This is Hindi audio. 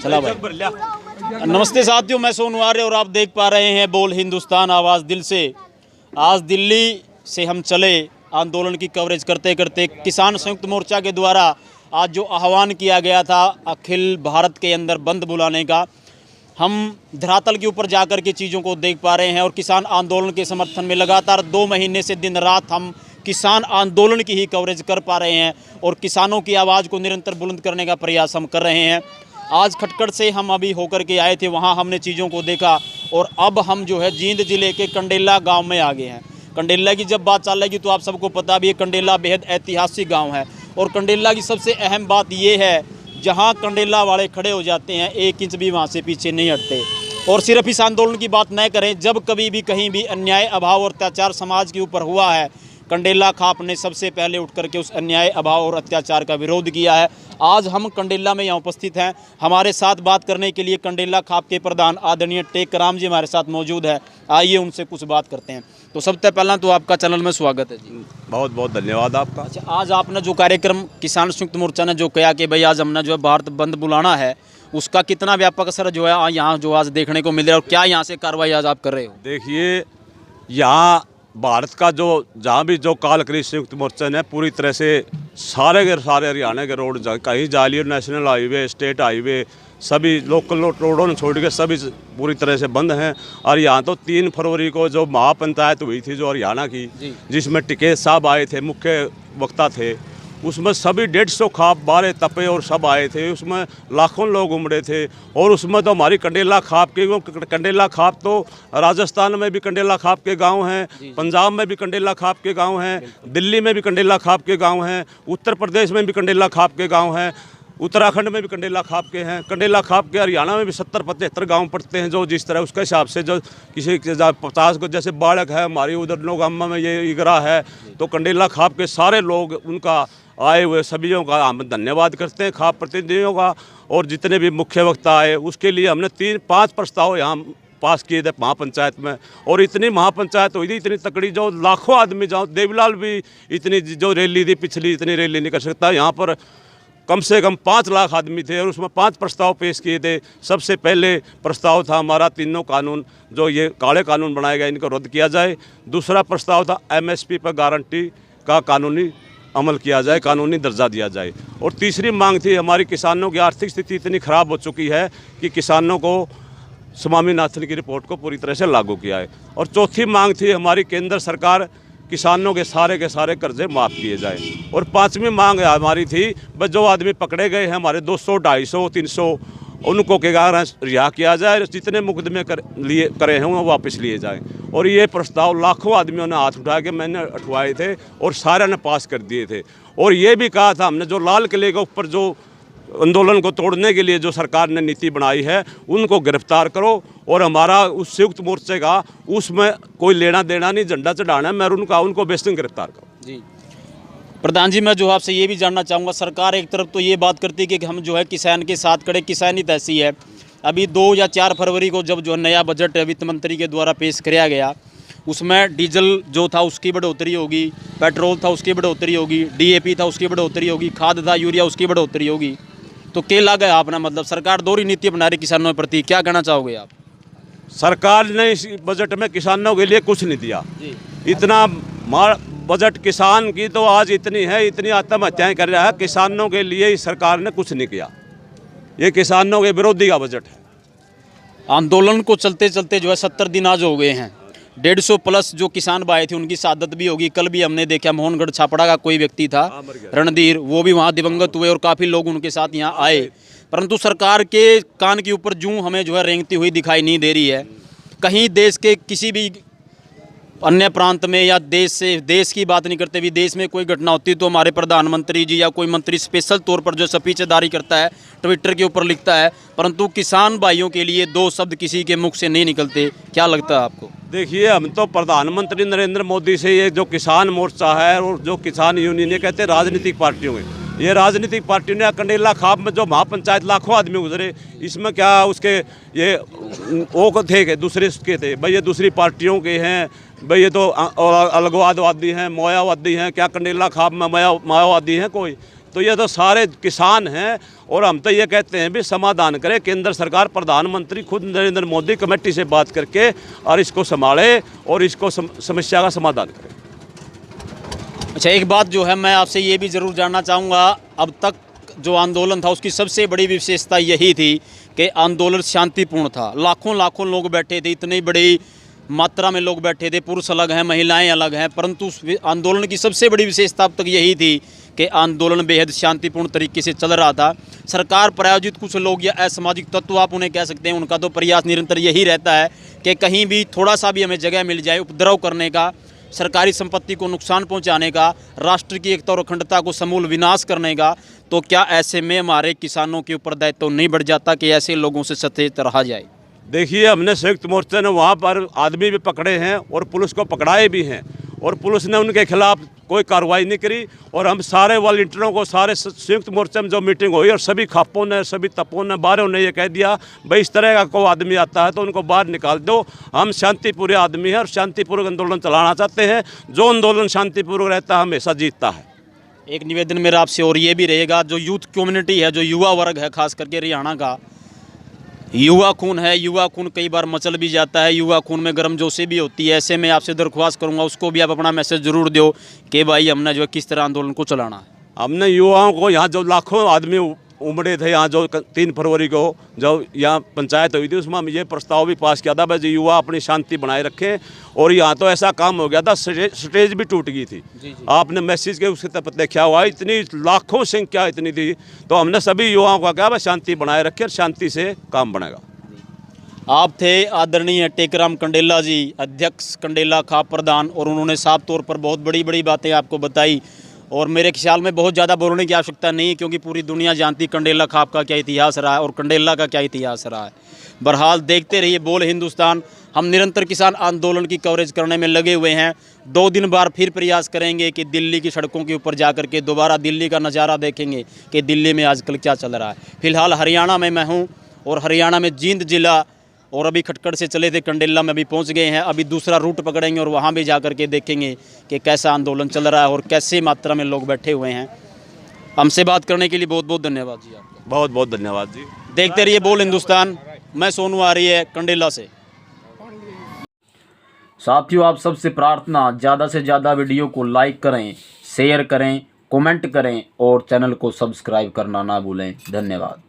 चला भाई। नमस्ते साथियों, मैं सोनू आर्य और आप देख पा रहे हैं बोल हिंदुस्तान आवाज़ दिल से। आज दिल्ली से हम चले आंदोलन की कवरेज करते करते। किसान संयुक्त मोर्चा के द्वारा आज जो आह्वान किया गया था अखिल भारत के अंदर बंद बुलाने का, हम धरातल के ऊपर जाकर के चीज़ों को देख पा रहे हैं। और किसान आंदोलन के समर्थन में लगातार 2 महीने से दिन रात हम किसान आंदोलन की ही कवरेज कर पा रहे हैं और किसानों की आवाज़ को निरंतर बुलंद करने का प्रयास हम कर रहे हैं। आज खटखड़ से हम अभी होकर के आए थे, वहाँ हमने चीज़ों को देखा और अब हम जो है जींद जिले के कंडेला गांव में आ गए हैं। कंडेला की जब बात चलेगी तो आप सबको पता भी है, कंडेला बेहद ऐतिहासिक गांव है। और कंडेला की सबसे अहम बात ये है, जहां कंडेला वाले खड़े हो जाते हैं 1 इंच भी वहां से पीछे नहीं हटते। और सिर्फ इस आंदोलन की बात न करें, जब कभी भी कहीं भी अन्याय, अभाव और अत्याचार समाज के ऊपर हुआ है, कंडेला खाप ने सबसे पहले उठ करके उस अन्याय, अभाव और अत्याचार का विरोध किया है। आज हम कंडेला में यहाँ उपस्थित हैं। हमारे साथ बात करने के लिए कंडेला खाप के प्रधान आदरणीय टेक राम जी हमारे साथ मौजूद है। आइए उनसे कुछ बात करते हैं। तो सबसे पहला तो आपका चैनल में स्वागत है जी। बहुत बहुत धन्यवाद आपका। अच्छा, आज आपने जो कार्यक्रम किसान संयुक्त मोर्चा ने जो कहा कि भाई आज हमने जो है भारत बंद बुलाना है, उसका कितना व्यापक असर जो है यहाँ जो आज देखने को मिल रहा है और क्या यहाँ से कार्रवाई आज आप कर रहे हो? देखिए, यहाँ भारत का जो जहाँ भी जो काल कृषि संयुक्त मोर्चा ने पूरी तरह से सारे के सारे हरियाणा के रोड कहीं जालियो, नेशनल हाईवे, स्टेट हाईवे, सभी लोकल रोडों ने छोड़ के सभी पूरी तरह से बंद हैं। और यहाँ तो 3 फरवरी को जो महापंचायत हुई थी जो हरियाणा की, जिसमें टिकैत साहब आए थे, मुख्य वक्ता थे, उसमें सभी 150 खाप 12 तपे और सब आए थे। उसमें लाखों लोग उमड़े थे। और उसमें तो हमारी कंडेला खाप के, कंडेला खाप तो राजस्थान में भी कंडेला खाप के गांव हैं, पंजाब में भी कंडेला खाप के गांव हैं, दिल्ली में भी कंडेला खाप के गांव हैं, उत्तर प्रदेश में भी कंडेला खाप के गांव हैं, उत्तराखंड में भी कंडेला खाप के हैं। कंडेला खाप के हरियाणा में भी 70-75 गांव पड़ते हैं। जो जिस तरह उसके हिसाब से जो किसी 50 को, जैसे बाड़क है हमारी उधर नौगामा में, ये इगरा है, तो कंडेला खाप के सारे लोग उनका आए हुए सभीयों का हम धन्यवाद करते हैं, खाप प्रतिनिधियों का। और जितने भी मुख्य वक्ता आए उसके लिए हमने 3-5 प्रस्ताव यहाँ पास किए थे महापंचायत में। और इतनी महापंचायत हुई थी, इतनी तकड़ी, जो लाखों आदमी, जाओ देवीलाल भी इतनी जो रैली थी पिछली, इतनी रैली नहीं कर सकता। यहाँ पर कम से कम 5 लाख आदमी थे और उसमें 5 प्रस्ताव पेश किए थे। सबसे पहले प्रस्ताव था हमारा तीनों कानून, जो ये काले कानून बनाए गए, इनको रद्द किया जाए। दूसरा प्रस्ताव था MSP पर गारंटी का कानूनी अमल किया जाए, कानूनी दर्जा दिया जाए। और तीसरी मांग थी हमारी, किसानों की आर्थिक स्थिति इतनी ख़राब हो चुकी है कि किसानों को स्वामीनाथन की रिपोर्ट को पूरी तरह से लागू किया है। और चौथी मांग थी हमारी, केंद्र सरकार किसानों के सारे कर्जे माफ़ किए जाए। और 5वीं मांग हमारी थी, बस जो आदमी पकड़े गए हैं हमारे 200, 250, 300, उनको के कारण रिहा किया जाए। जितने मुकदमे करे हैं वो वापस लिए जाएं। और ये प्रस्ताव लाखों आदमियों ने हाथ उठा के मैंने उठवाए थे और सारे ने पास कर दिए थे। और ये भी कहा था हमने, जो लाल किले के ऊपर जो आंदोलन को तोड़ने के लिए जो सरकार ने नीति बनाई है, उनको गिरफ्तार करो। और हमारा उस संयुक्त मोर्चे का उसमें कोई लेना देना नहीं, झंडा चढ़ाना है, मैं उनको बेशक गिरफ्तार करो। जी प्रधान जी, मैं जो आपसे ये भी जानना चाहूँगा, सरकार एक तरफ तो ये बात करती है कि हम जो है किसान के साथ खड़े, किसानी ऐसी है। अभी 2 या 4 फरवरी को जब जो नया बजट वित्त मंत्री के द्वारा पेश किया गया, उसमें डीजल जो था उसकी बढ़ोतरी होगी, पेट्रोल था उसकी बढ़ोतरी होगी, DAP था उसकी बढ़ोतरी होगी, खाद था यूरिया उसकी बढ़ोतरी होगी। तो क्या लगा है आपने, मतलब सरकार दोहरी नीति अपना रही किसानों के प्रति, क्या कहना चाहोगे आप? सरकार ने इस बजट में किसानों के लिए कुछ नहीं दिया। इतना बजट किसान की तो आज इतनी है, इतनी आत्महत्याएं कर रहा है, किसानों के लिए इस सरकार ने कुछ नहीं किया। ये किसानों के विरोधी का बजट है। आंदोलन को चलते चलते जो है 70 दिन आज हो गए हैं। 150 प्लस जो किसान भाई थे उनकी शहादत भी होगी। कल भी हमने देखा मोहनगढ़ छापड़ा का कोई व्यक्ति था, रणधीर, वो भी वहाँ दिवंगत हुए और काफ़ी लोग उनके साथ यहाँ आए। परंतु सरकार के कान के ऊपर जूं हमें जो है रेंगती हुई दिखाई नहीं दे रही है। कहीं देश के किसी भी अन्य प्रांत में या देश की बात नहीं करते, भी देश में कोई घटना होती तो हमारे प्रधानमंत्री जी या कोई मंत्री स्पेशल तौर पर जो स्पीचदारी करता है, ट्विटर के ऊपर लिखता है, परंतु किसान भाइयों के लिए 2 शब्द किसी के मुख से नहीं निकलते। क्या लगता है आपको? देखिए, हम तो प्रधानमंत्री नरेंद्र मोदी से ये जो किसान मोर्चा है और जो किसान यूनियन, ये कहते हैं राजनीतिक पार्टियों में, ये राजनीतिक पार्टी ने कंडेला खाप में जो महापंचायत लाखों आदमी गुजरे, इसमें क्या उसके ये वो थे कि दूसरे के थे भाई, ये दूसरी पार्टियों के हैं भाई, ये तो अलगवादवादी हैं, मायावादी हैं। क्या कंडेला खाप में मायावादी हैं कोई? तो ये तो सारे किसान हैं। और हम तो ये कहते हैं भी समाधान करे केंद्र सरकार, प्रधानमंत्री खुद नरेंद्र मोदी कमेटी से बात करके और इसको संभाले और इसको समस्या का समाधान करे। अच्छा, एक बात जो है मैं आपसे ये भी ज़रूर जानना चाहूँगा, अब तक जो आंदोलन था उसकी सबसे बड़ी विशेषता यही थी कि आंदोलन शांतिपूर्ण था। लाखों लाखों लोग बैठे थे, इतनी बड़ी मात्रा में लोग बैठे थे, पुरुष अलग हैं, महिलाएं अलग हैं, परंतु उस आंदोलन की सबसे बड़ी विशेषता अब तक यही थी कि आंदोलन बेहद शांतिपूर्ण तरीके से चल रहा था। सरकार प्रायोजित कुछ लोग या असामाजिक तत्व आप उन्हें कह सकते हैं, उनका तो प्रयास निरंतर यही रहता है कि कहीं भी थोड़ा सा भी हमें जगह मिल जाए उपद्रव करने का, सरकारी संपत्ति को नुकसान पहुंचाने का, राष्ट्र की एकता और अखंडता को समूल विनाश करने का। तो क्या ऐसे में हमारे किसानों के ऊपर दायित्व नहीं बढ़ जाता कि ऐसे लोगों से सचेत रहा जाए? देखिए, हमने संयुक्त मोर्चा ने वहाँ पर आदमी भी पकड़े हैं और पुलिस को पकड़ाए भी हैं और पुलिस ने उनके खिलाफ कोई कार्रवाई नहीं करी। और हम सारे वॉलंटियरों को, सारे संयुक्त मोर्चा में जो मीटिंग हुई और सभी खापों ने, सभी तपों ने, बारों ने ये कह दिया भाई इस तरह का कोई आदमी आता है तो उनको बाहर निकाल दो। हम शांतिपूर्ण आदमी हैं और शांतिपूर्वक आंदोलन चलाना चाहते हैं। जो आंदोलन शांतिपूर्वक रहता है हमेशा जीतता है। एक निवेदन मेरा आपसे और ये भी रहेगा, जो यूथ कम्युनिटी है, जो युवा वर्ग है, खास करके हरियाणा का युवा खून है, युवा खून कई बार मचल भी जाता है, युवा खून में गर्मजोशी भी होती है। ऐसे में आपसे दरख्वास्त करूंगा उसको भी आप अपना मैसेज जरूर दो कि भाई हमने जो है किस तरह आंदोलन को चलाना है। हमने युवाओं को, यहाँ जो लाखों आदमी उमड़े थे, यहाँ जो 3 फरवरी को जो यहाँ पंचायत हुई थी उसमें हम ये प्रस्ताव भी पास किया था भाई युवा अपनी शांति बनाए रखें। और यहाँ तो ऐसा काम हो गया था, स्टेज भी टूट गई थी। आपने मैसेज के उसके तक देखा हुआ, इतनी लाखों संख्या इतनी थी। तो हमने सभी युवाओं का कहा भाई शांति बनाए रखें और शांति से काम बनेगा। आप थे आदरणीय टेकराम कंडेला जी, अध्यक्ष कंडेला खाप प्रधान, और उन्होंने साफ तौर पर बहुत बड़ी बड़ी बातें आपको बताई। और मेरे ख्याल में बहुत ज़्यादा बोलने की आवश्यकता नहीं है क्योंकि पूरी दुनिया जानती कंडेला खाप का क्या इतिहास रहा है और कंडेला का क्या इतिहास रहा है। बहरहाल देखते रहिए बोल हिंदुस्तान। हम निरंतर किसान आंदोलन की कवरेज करने में लगे हुए हैं। 2 दिन बाद फिर प्रयास करेंगे कि दिल्ली की सड़कों के ऊपर जा कर के दोबारा दिल्ली का नज़ारा देखेंगे कि दिल्ली में आजकल क्या चल रहा है। फिलहाल हरियाणा में मैं हूँ और हरियाणा में जींद जिला, और अभी खटखड़ से चले थे कंडेला में अभी पहुंच गए हैं। अभी दूसरा रूट पकड़ेंगे और वहां भी जाकर के देखेंगे कि कैसा आंदोलन चल रहा है और कैसे मात्रा में लोग बैठे हुए हैं। हमसे बात करने के लिए बहुत बहुत धन्यवाद जी आपका। बहुत बहुत धन्यवाद जी। देखते रहिए बोल हिंदुस्तान। मैं सोनू आ रही है कंडेला से। साथियों, आप सबसे प्रार्थना, ज़्यादा से ज़्यादा वीडियो को लाइक करें, शेयर करें, कमेंट करें और चैनल को सब्सक्राइब करना ना भूलें। धन्यवाद।